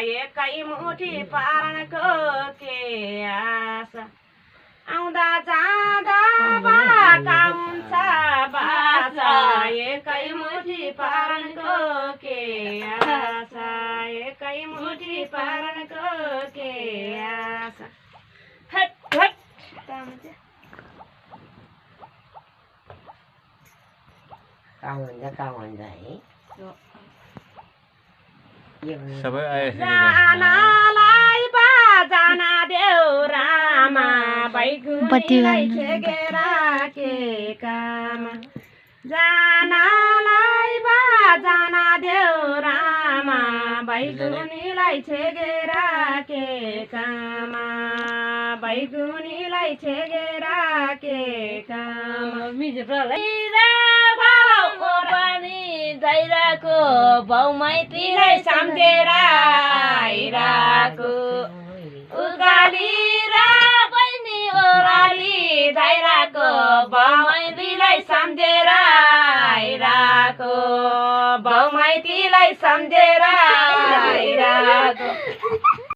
एकै मुठी पार्नको के आशा आउँदा जाँदा बाका हुन्छ बाचा एकै मुठी पार्नको के आशा एकै मुठी पार्नको के आशा हट हट जानालाई बाजाना देऊ रामा बैगुनीलाई छेकेर के कामा जानालाई बाजाना देऊ रामा बैगुनीलाई छेकेर के कामा बैगुनीलाई छेकेर के कामा दैराको बाउमाइतीलाई सम्झेर आइराको उकाली र बहिनी ओराली दैराको बाउमाइतीलाई सम्झेर आइराको बाउमाइतीलाई सम्झेर आइराको